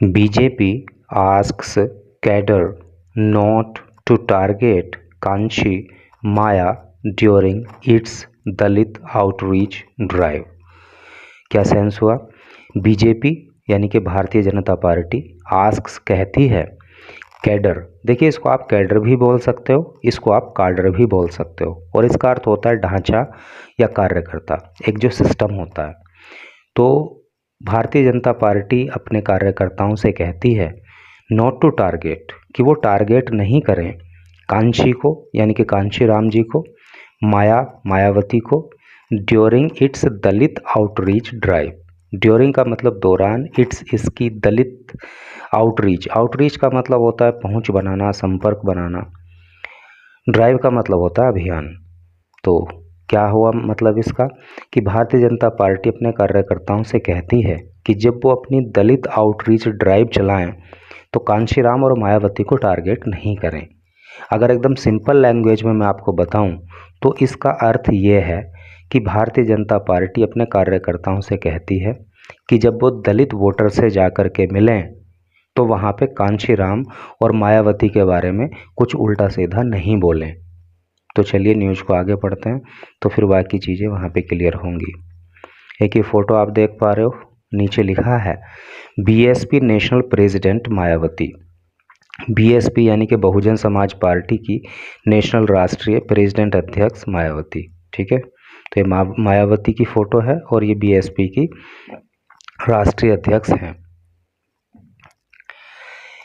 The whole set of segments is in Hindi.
BJP asks cadre not to target Kanchi Maya during its Dalit outreach drive. क्या सेंस हुआ? बीजेपी यानी कि भारतीय जनता पार्टी आस्क्स कहती है, कैडर, देखिए इसको आप कैडर भी बोल सकते हो, इसको आप काडर भी बोल सकते हो, और इसका अर्थ होता है ढांचा या कार्यकर्ता, एक जो सिस्टम होता है। तो भारतीय जनता पार्टी अपने कार्यकर्ताओं से कहती है नॉट टू टारगेट, कि वो टारगेट नहीं करें कांची को यानी कि कांची राम जी को, मायावती को, ड्यूरिंग इट्स दलित आउटरीच ड्राइव। ड्यूरिंग का मतलब दौरान, इट्स इसकी, दलित आउटरीच, आउटरीच का मतलब होता है पहुंच बनाना, संपर्क बनाना, ड्राइव का मतलब होता है अभियान। तो क्या हुआ मतलब इसका कि भारतीय जनता पार्टी अपने कार्यकर्ताओं से कहती है कि जब वो अपनी दलित आउटरीच ड्राइव चलाएं तो कांशीराम और मायावती को टारगेट नहीं करें। अगर एकदम सिंपल लैंग्वेज में मैं आपको बताऊं तो इसका अर्थ ये है कि भारतीय जनता पार्टी अपने कार्यकर्ताओं से कहती है कि जब वो दलित वोटर से जाकर के मिलें तो वहाँ पे कांशीराम और मायावती के बारे में कुछ उल्टा सीधा नहीं बोलें। तो चलिए न्यूज़ को आगे पढ़ते हैं, तो फिर बाकी चीज़ें वहाँ पे क्लियर होंगी। एक ये फ़ोटो आप देख पा रहे हो, नीचे लिखा है BSP national president Mayawati. BSP यानी कि बहुजन समाज पार्टी की नेशनल राष्ट्रीय प्रेसिडेंट अध्यक्ष मायावती। ठीक है, तो ये मायावती की फ़ोटो है और ये बीएसपी की राष्ट्रीय अध्यक्ष हैं।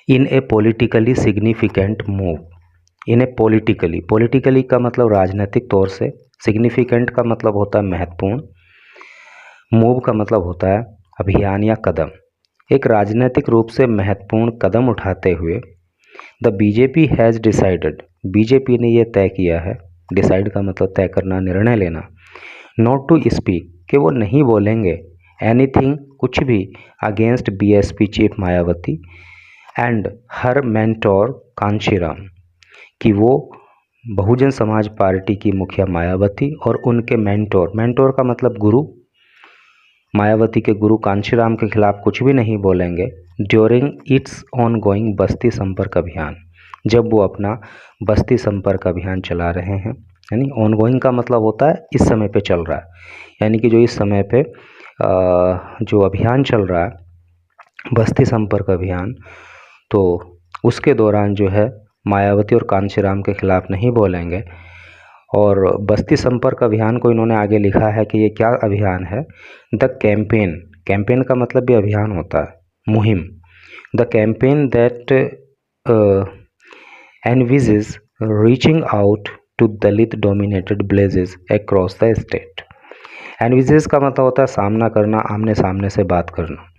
इन ए पॉलिटिकली सिग्निफिकेंट मूव, इन ए पॉलिटिकली का मतलब राजनीतिक तौर से, सिग्निफिकेंट का मतलब होता है महत्वपूर्ण, मूव का मतलब होता है अभियान या कदम। एक राजनीतिक रूप से महत्वपूर्ण कदम उठाते हुए the BJP has decided, BJP ने यह तय किया है, डिसाइड का मतलब तय करना, निर्णय लेना, नॉट टू स्पीक, कि वो नहीं बोलेंगे एनीथिंग, कुछ भी, against BSP chief Mayawati and her mentor Kanshiram, कि वो बहुजन समाज पार्टी की मुखिया मायावती और उनके मेंटोर का मतलब गुरु, मायावती के गुरु कांशीराम के खिलाफ कुछ भी नहीं बोलेंगे ड्यूरिंग इट्स ऑनगोइंग बस्ती संपर्क अभियान, जब वो अपना बस्ती संपर्क अभियान चला रहे हैं। यानी ऑनगोइंग का मतलब होता है इस समय पे चल रहा है, यानी कि जो इस समय पे जो अभियान चल रहा है बस्ती संपर्क अभियान, तो उसके दौरान जो है मायावती और कांशीराम के खिलाफ नहीं बोलेंगे। और बस्ती संपर्क अभियान को इन्होंने आगे लिखा है कि ये क्या अभियान है, द कैंपेन, कैंपेन का मतलब भी अभियान होता है, मुहिम, the campaign that envisages reaching out to Dalit dominated villages across the state. Envisages का मतलब होता है सामना करना, आमने सामने से बात करना।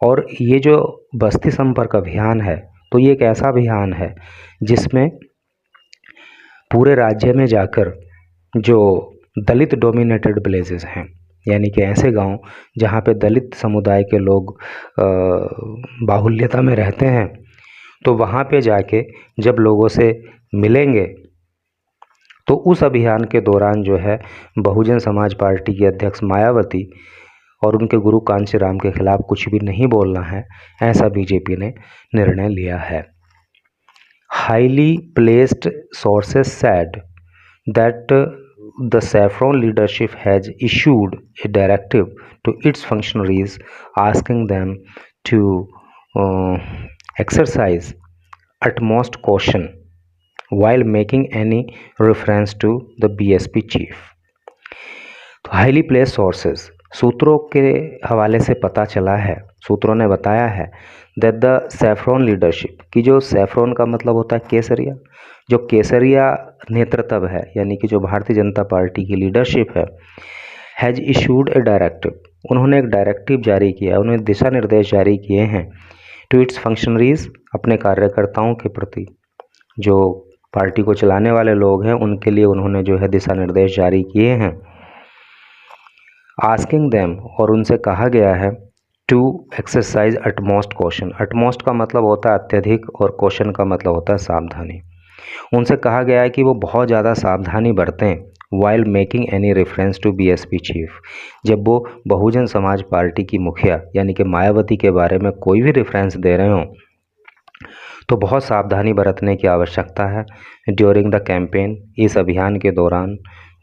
और ये जो बस्ती संपर्क अभियान है तो ये एक ऐसा अभियान है जिसमें पूरे राज्य में जाकर जो दलित डोमिनेटेड विलेजेस हैं, यानी कि ऐसे गांव जहां पे दलित समुदाय के लोग बाहुल्यता में रहते हैं, तो वहां पे जाके जब लोगों से मिलेंगे तो उस अभियान के दौरान जो है बहुजन समाज पार्टी की अध्यक्ष मायावती और उनके गुरु कांशीराम के खिलाफ कुछ भी नहीं बोलना है, ऐसा बीजेपी ने निर्णय लिया है। Highly placed sources said that the saffron leadership has issued a directive to its functionaries asking them to exercise utmost caution while making any reference to the BSP chief। तो हाईली प्लेस्ड सोर्सेस, सूत्रों के हवाले से पता चला है, सूत्रों ने बताया है दैट द सैफरॉन लीडरशिप, कि जो सैफरॉन का मतलब होता है केसरिया, जो केसरिया नेतृत्व है यानी कि जो भारतीय जनता पार्टी की लीडरशिप है, हैज इशूड ए डायरेक्टिव, उन्होंने एक डायरेक्टिव जारी किया, उन्होंने दिशा निर्देश जारी किए हैं टू इट्स फंक्शनरीज, अपने कार्यकर्ताओं के प्रति, जो पार्टी को चलाने वाले लोग हैं उनके लिए उन्होंने जो है दिशा निर्देश जारी किए हैं। आस्किंग देम, और उनसे कहा गया है to exercise utmost caution, utmost का मतलब होता है अत्यधिक और कॉशन का मतलब होता है सावधानी। उनसे कहा गया है कि वो बहुत ज़्यादा सावधानी बरतें while making any reference to BSP chief. जब वो बहुजन समाज पार्टी की मुखिया यानी कि मायावती के बारे में कोई भी रेफरेंस दे रहे हों तो बहुत सावधानी बरतने की आवश्यकता है। ड्यूरिंग द कैंपेन, इस अभियान के दौरान,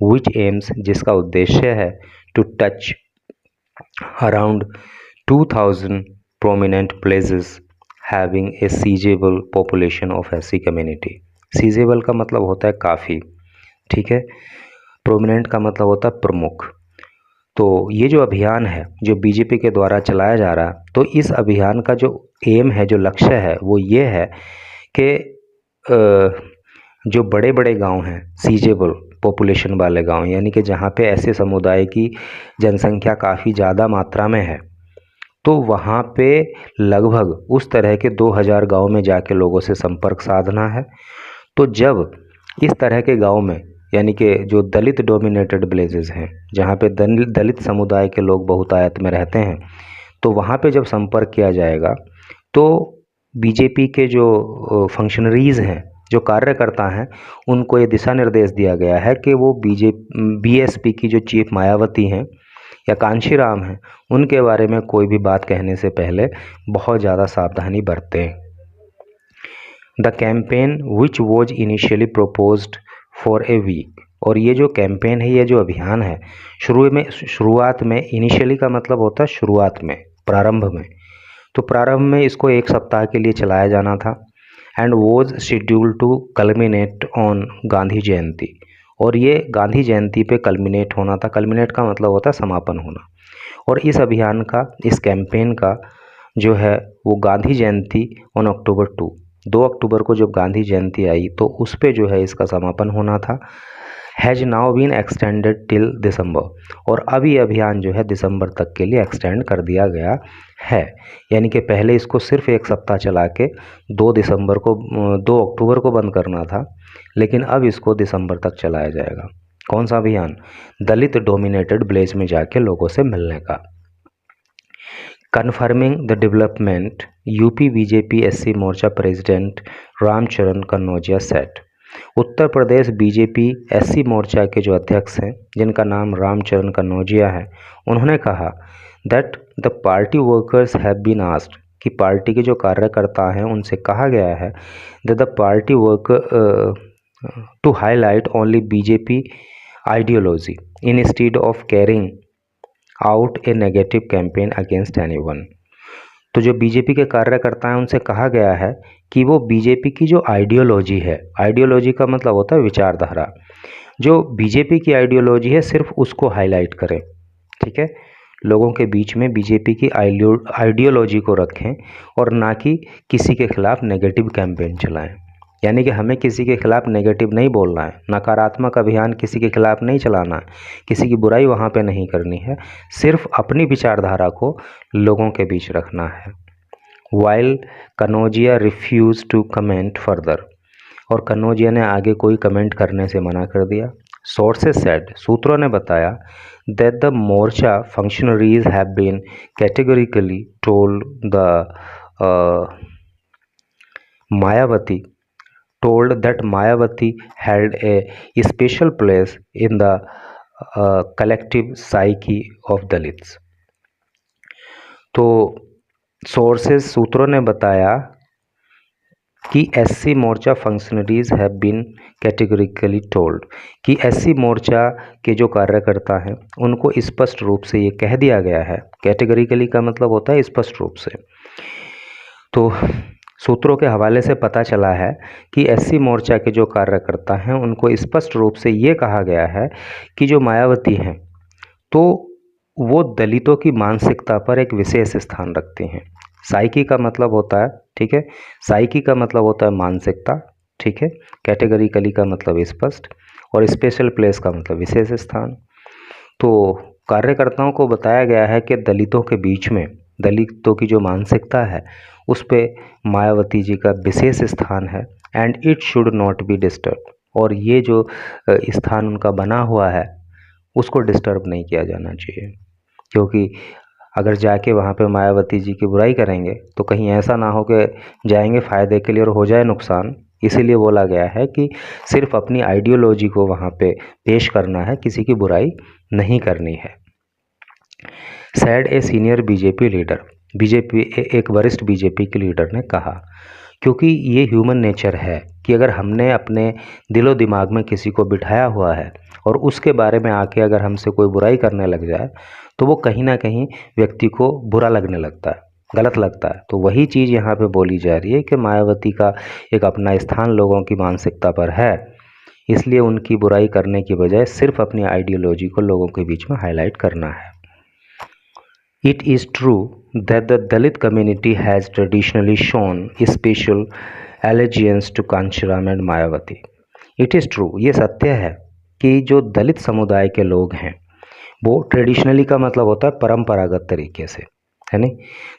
विच एम्स, जिसका उद्देश्य है, to touch around 2000 prominent places having a sizeable population of SC community. Sizeable का मतलब होता है काफ़ी, ठीक है। प्रोमिनेंट का मतलब होता है प्रमुख। तो ये जो अभियान है जो बीजेपी के द्वारा चलाया जा रहा है, तो इस अभियान का जो एम है, जो लक्ष्य है, वो ये है कि जो बड़े बड़े गांव हैं, सीजेबल पॉपुलेशन वाले गांव, यानी कि जहाँ पे ऐसे समुदाय की जनसंख्या काफ़ी ज़्यादा मात्रा में है, तो वहाँ पे लगभग उस तरह के 2000 गांव में जाके लोगों से संपर्क साधना है। तो जब इस तरह के गांव में, यानी कि जो दलित डोमिनेटेड विलेजेस हैं, जहाँ पे दलित समुदाय के लोग बहुतायत में रहते हैं, तो वहाँ पे जब संपर्क किया जाएगा तो बीजेपी के जो फंक्शनरीज़ हैं, जो कार्यकर्ता हैं, उनको ये दिशा निर्देश दिया गया है कि वो बीएसपी की जो चीफ मायावती हैं या कांशीराम हैं, उनके बारे में कोई भी बात कहने से पहले बहुत ज़्यादा सावधानी बरतें। The campaign which was initially proposed for a week, और ये जो कैंपेन है, ये जो अभियान है, शुरुआत में इनिशियली का मतलब होता है शुरुआत में, प्रारंभ में, तो प्रारंभ में इसको एक सप्ताह के लिए चलाया जाना था। And was scheduled to culminate on Gandhi Jayanti, और ये गांधी जयंती पे कल्मिनेट होना था। कल्मिनेट का मतलब होता है समापन होना। और इस अभियान का, इस कैंपेन का जो है वो गांधी जयंती ऑन अक्टूबर 2 अक्टूबर को जब गांधी जयंती आई तो उस पे जो है इसका समापन होना था। Has now been extended till December, और अब ये अभियान जो है दिसंबर तक के लिए एक्सटेंड कर दिया गया है। यानी कि पहले इसको सिर्फ एक सप्ताह चला के 2 अक्टूबर को बंद करना था, लेकिन अब इसको दिसंबर तक चलाया जाएगा। कौन सा अभियान? दलित डोमिनेटेड विलेज में जाके लोगों से मिलने का। Confirming the development, UP BJP SC Morcha president Ramcharan Kannaujia said. Uttar Pradesh BJP SC Morcha के जो अध्यक्ष हैं, जिनका नाम रामचरण कन्नौजिया है, उन्होंने कहा that the party workers have been asked, कि पार्टी के जो कार्यकर्ता हैं उनसे कहा गया है that the party worker to highlight only BJP ideology instead of carrying out a negative campaign against anyone. तो जो बीजेपी के कार्यकर्ता हैं उनसे कहा गया है कि वो बीजेपी की जो आइडियोलॉजी है, आइडियोलॉजी का मतलब होता है विचारधारा, जो बीजेपी की आइडियोलॉजी है सिर्फ उसको हाईलाइट करें, ठीक है। लोगों के बीच में बीजेपी की आइडियोलॉजी को रखें और ना कि किसी के खिलाफ नेगेटिव कैंपेन चलाएं। यानी कि हमें किसी के खिलाफ नेगेटिव नहीं बोलना है, नकारात्मक अभियान किसी के खिलाफ नहीं चलाना है, किसी की बुराई वहाँ पे नहीं करनी है, सिर्फ अपनी विचारधारा को लोगों के बीच रखना है। While Kannaujia refuse to comment further, और कन्नौजिया ने आगे कोई कमेंट करने से मना कर दिया। सोर्सेज सेड, सूत्रों ने बताया that the Morcha functionaries have been categorically told the Mayawati told that Mayawati held a special place in the collective psyche of Dalits। तो सोर्सेज, सूत्रों ने बताया कि SC Morcha functionaries have been categorically told, कि एससी मोर्चा के जो कार्यकर्ता हैं उनको स्पष्ट रूप से ये कह दिया गया है। कैटेगरिकली का मतलब होता है स्पष्ट रूप से। तो सूत्रों के हवाले से पता चला है कि एससी मोर्चा के जो कार्यकर्ता हैं उनको स्पष्ट रूप से ये कहा गया है कि जो मायावती हैं तो वो दलितों की मानसिकता पर एक विशेष स्थान रखती हैं। साइकी का मतलब होता है, ठीक है, साइकी का मतलब होता है मानसिकता, ठीक है। कैटेगरिकली का मतलब स्पष्ट, और स्पेशल प्लेस का मतलब विशेष स्थान। तो कार्यकर्ताओं को बताया गया है कि दलितों के बीच में, दलितों की जो मानसिकता है उस पे मायावती जी का विशेष स्थान है। And it should not be disturb, और ये जो स्थान उनका बना हुआ है उसको डिस्टर्ब नहीं किया जाना चाहिए, क्योंकि अगर जाके वहाँ पे मायावती जी की बुराई करेंगे तो कहीं ऐसा ना हो कि जाएंगे फ़ायदे के लिए और हो जाए नुकसान, इसीलिए बोला गया है कि सिर्फ अपनी आइडियोलॉजी को वहाँ पे पेश करना है, किसी की बुराई नहीं करनी है। Sad a senior BJP leader, BJP एक वरिष्ठ बीजेपी के लीडर ने कहा, क्योंकि ये ह्यूमन नेचर है कि अगर हमने अपने दिलो दिमाग में किसी को बिठाया हुआ है और उसके बारे में आके अगर हमसे कोई बुराई करने लग जाए तो वो कहीं ना कहीं व्यक्ति को बुरा लगने लगता है, गलत लगता है। तो वही चीज़ यहाँ पे बोली जा रही है कि मायावती का एक अपना स्थान लोगों की मानसिकता पर है, इसलिए उनकी बुराई करने की बजाय सिर्फ अपनी आइडियोलॉजी को लोगों के बीच में हाईलाइट करना है। It is true that the Dalit community has traditionally shown special allegiance to Kanshiram and Mayawati. It is true, ये सत्य है कि जो दलित समुदाय के लोग हैं वो ट्रेडिशनली का मतलब होता है परंपरागत तरीके से, है नहीं,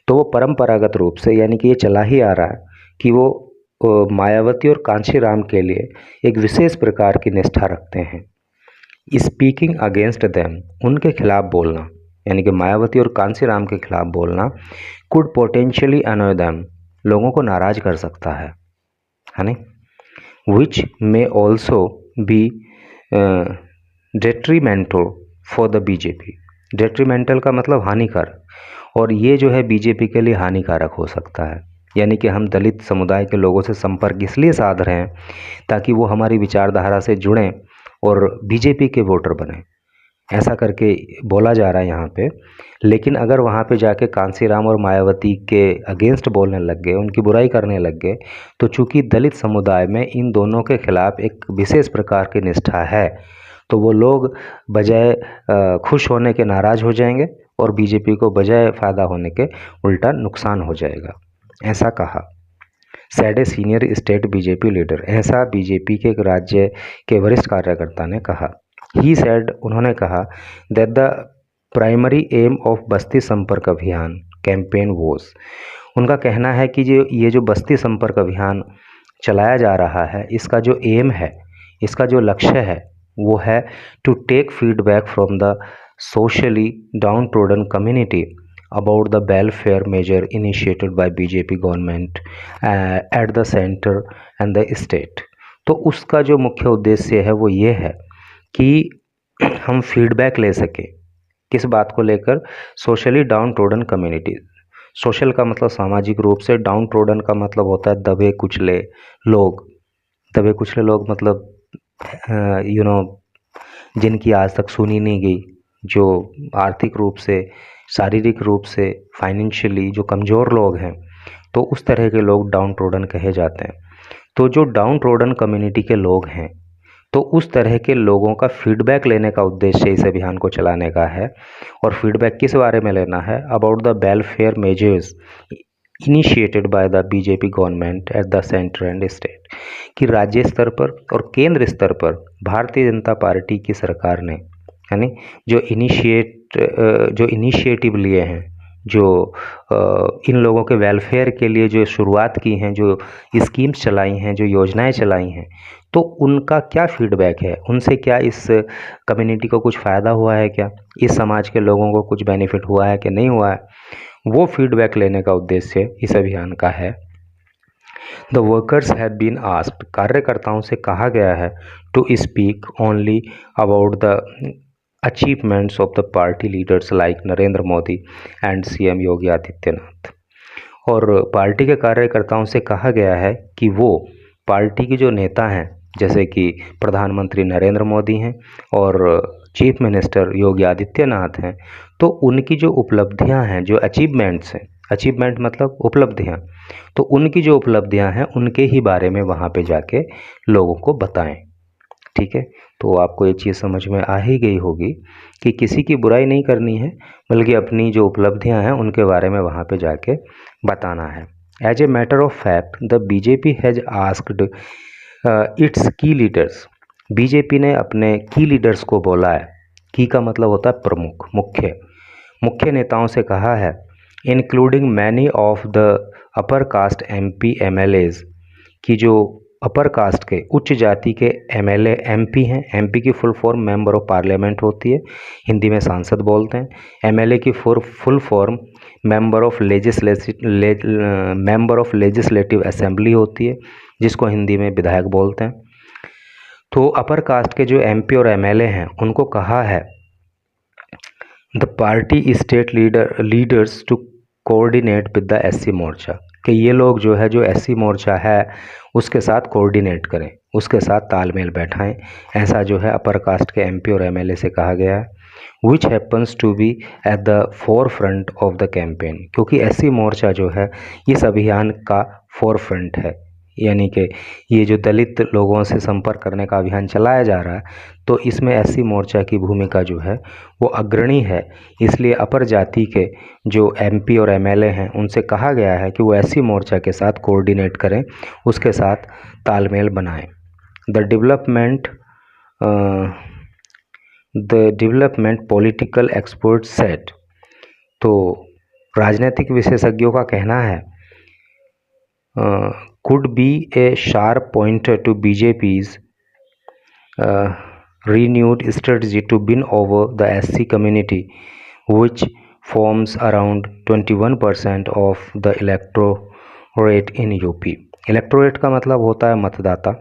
तो वो परंपरागत रूप से यानी कि ये चला ही आ रहा है कि वो मायावती और कांशीराम के लिए एक विशेष प्रकार की निष्ठा रखते हैं। स्पीकिंग अगेंस्ट देम, उनके खिलाफ बोलना यानी कि मायावती और कांशीराम के खिलाफ बोलना कुड पोटेंशियली अनॉय देम, लोगों को नाराज कर सकता है नहीं, which may also be detrimental for the BJP. Detrimental का मतलब हानिकारक, और ये जो है बीजेपी के लिए हानिकारक हो सकता है। यानी कि हम दलित समुदाय के लोगों से संपर्क इसलिए साध रहे हैं ताकि वो हमारी विचारधारा से जुड़ें और बीजेपी के वोटर बने, ऐसा करके बोला जा रहा है यहाँ पे। लेकिन अगर वहाँ पे जाके कांशीराम और मायावती के अगेंस्ट बोलने लग गए, उनकी बुराई करने लग गए, तो चूंकि दलित समुदाय में इन दोनों के खिलाफ एक विशेष प्रकार की निष्ठा है, तो वो लोग बजाय खुश होने के नाराज़ हो जाएंगे और बीजेपी को बजाय फ़ायदा होने के उल्टा नुकसान हो जाएगा, ऐसा कहा। Sad a senior state BJP leader, ऐसा बीजेपी के एक राज्य के वरिष्ठ कार्यकर्ता ने कहा। ही सैड, उन्होंने कहा, that the primary aim of बस्ती संपर्क अभियान कैंपेन वोज, उनका कहना है कि ये जो बस्ती संपर्क अभियान चलाया जा रहा है, इसका जो एम है, इसका जो लक्ष्य है वो है to take feedback from the socially downtrodden community about the welfare measure initiated by BJP government at the center and the state। तो उसका जो मुख्य उद्देश्य है वो ये है कि हम फीडबैक ले सकें, किस बात को लेकर, socially downtrodden community. Social का मतलब सामाजिक रूप से, डाउन ट्रोडन का मतलब होता है दबे कुचले लोग। दबे कुचले लोग मतलब जिनकी आज तक सुनी नहीं गई, जो आर्थिक रूप से, शारीरिक रूप से, फाइनेंशियली जो कमज़ोर लोग हैं, तो उस तरह के लोग डाउन ट्रोडन कहे जाते हैं। तो जो डाउन ट्रोडन कम्युनिटी के लोग हैं, तो उस तरह के लोगों का फीडबैक लेने का उद्देश्य इस अभियान को चलाने का है। और फीडबैक किस बारे में लेना है? About the welfare measures initiated by the BJP government at the centre and state, कि राज्य स्तर पर और केंद्र स्तर पर भारतीय जनता पार्टी की सरकार ने यानी जो इनिशिएटिव लिए हैं, जो इन लोगों के वेलफेयर के लिए जो शुरुआत की हैं, जो स्कीम्स चलाई हैं, जो योजनाएं चलाई हैं, तो उनका क्या फीडबैक है, उनसे क्या इस कम्युनिटी को कुछ फ़ायदा हुआ है, क्या इस समाज के लोगों को कुछ बेनिफिट हुआ है कि नहीं हुआ है, वो फीडबैक लेने का उद्देश्य इस अभियान का है। The workers have been asked, कार्यकर्ताओं से कहा गया है, to speak only about the achievements of the party leaders like Narendra Modi and CM Yogi Adityanath. और पार्टी के कार्यकर्ताओं से कहा गया है कि वो पार्टी के जो नेता हैं, जैसे कि प्रधानमंत्री नरेंद्र मोदी हैं और चीफ मिनिस्टर योगी आदित्यनाथ हैं, तो उनकी जो उपलब्धियां हैं, जो अचीवमेंट्स हैं, अचीवमेंट मतलब उपलब्धियां, तो उनकी जो उपलब्धियां हैं उनके ही बारे में वहाँ पे जाके लोगों को बताएं। ठीक है, तो आपको ये चीज़ समझ में आ ही गई होगी कि किसी की बुराई नहीं करनी है, बल्कि अपनी जो उपलब्धियां हैं उनके बारे में वहाँ पे जाके बताना है। As a matter of fact the BJP has asked its key leaders, BJP ने अपने की लीडर्स को बोला है, की का मतलब होता है प्रमुख, मुख्य नेताओं से कहा है, including many of the upper caste MP MLAs, की जो अपर कास्ट के, उच्च जाति के MLA MP हैं। MP की full form member of parliament होती है, हिंदी में सांसद बोलते हैं। MLA की full form member of legislative assembly होती है, जिसको हिंदी में विधायक बोलते हैं। तो अपर कास्ट के जो एमपी और एमएलए हैं उनको कहा है the party state leaders to coordinate with the SC Morcha, कि ये लोग जो है, जो एससी मोर्चा है उसके साथ कोऑर्डिनेट करें, उसके साथ तालमेल बैठाएं। ऐसा जो है अपर कास्ट के एमपी और एमएलए से कहा गया है। Which happens to be at the forefront of the campaign, क्योंकि एससी मोर्चा जो है इस अभियान का फोर फ्रंट है, यानी कि ये जो दलित लोगों से संपर्क करने का अभियान चलाया जा रहा है, तो इसमें एससी मोर्चा की भूमिका जो है वो अग्रणी है। इसलिए अपर जाति के जो एमपी और एमएलए हैं उनसे कहा गया है कि वो एससी मोर्चा के साथ कोऑर्डिनेट करें, उसके साथ तालमेल बनाएं। The development political expert set, तो राजनीतिक विशेषज्ञों का कहना है could be a sharp pointer to BJP's renewed strategy to win over the SC community, which forms around 21% of the electorate in UP। Electorate का मतलब होता है मतदाता।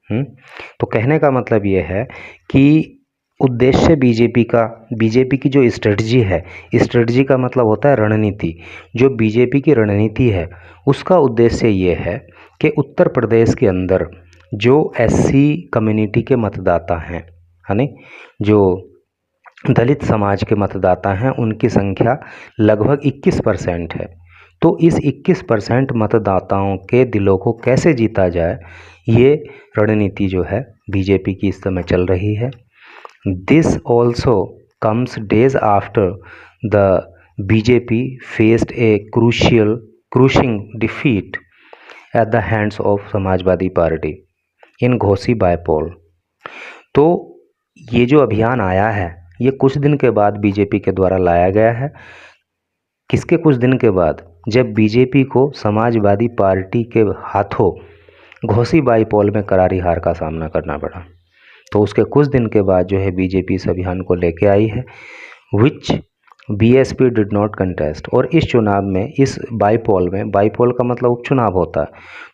तो कहने का मतलब ये है कि उद्देश्य बीजेपी की जो स्ट्रेटजी है, स्ट्रेटजी का मतलब होता है रणनीति, जो बीजेपी की रणनीति है उसका उद्देश्य ये है कि उत्तर प्रदेश के अंदर जो एससी कम्युनिटी के मतदाता हैं, यानी जो दलित समाज के मतदाता हैं, उनकी संख्या लगभग 21% है। तो इस 21% मतदाताओं के दिलों को कैसे जीता जाए, ये रणनीति जो है बीजेपी की इस समय चल रही है। This also comes days after the BJP faced a crushing defeat at the hands of Samajwadi party in Ghosi bypoll. तो ये जो अभियान आया है ये कुछ दिन के बाद बीजेपी के द्वारा लाया गया है। किसके कुछ दिन के बाद? जब बीजेपी को समाजवादी पार्टी के हाथों घोसी बायपोल में करारी हार का सामना करना पड़ा। तो उसके कुछ दिन के बाद जो है बीजेपी इस अभियान को लेके आई है, विच बीएसपी डिड नॉट कंटेस्ट। और इस चुनाव में, इस बाईपोल में, बाईपोल का मतलब उपचुनाव होता है,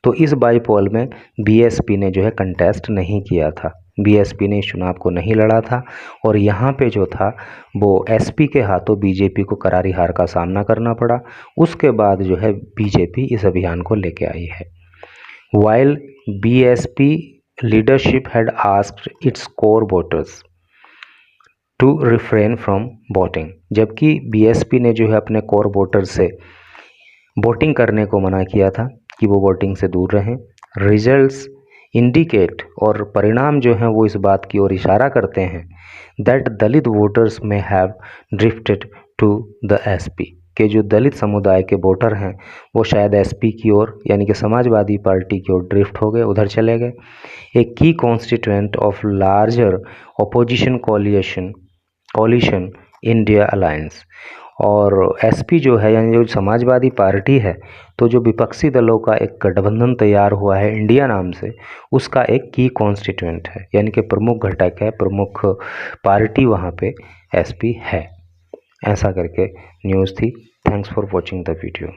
तो इस बाईपोल में बीएसपी ने जो है कंटेस्ट नहीं किया था, बीएसपी ने इस चुनाव को नहीं लड़ा था। और यहाँ पे जो था वो एसपी के हाथों बीजेपी को करारी हार का सामना करना पड़ा। उसके बाद जो है बीजेपी इस अभियान को लेके आई है। While BSP leadership had asked its core voters to refrain from voting, जबकि बीएसपी ने जो है अपने कोर वोटर से वोटिंग करने को मना किया था कि वो वोटिंग से दूर रहें। रिजल्ट्स इंडिकेट, और परिणाम जो हैं वो इस बात की ओर इशारा करते हैं that Dalit voters may have drifted to the SP, के जो दलित समुदाय के वोटर हैं वो शायद एसपी की ओर, यानी कि समाजवादी पार्टी की ओर ड्रिफ्ट हो गए, उधर चले गए। A key constituent of larger opposition coalition India alliance. और एसपी जो है, यानी जो समाजवादी पार्टी है, तो जो विपक्षी दलों का एक गठबंधन तैयार हुआ है इंडिया नाम से, उसका एक की कॉन्स्टिट्यूएंट है, यानी कि प्रमुख घटक है, प्रमुख पार्टी वहाँ पे एसपी है। ऐसा करके न्यूज़ थी। Thanks for watching the video.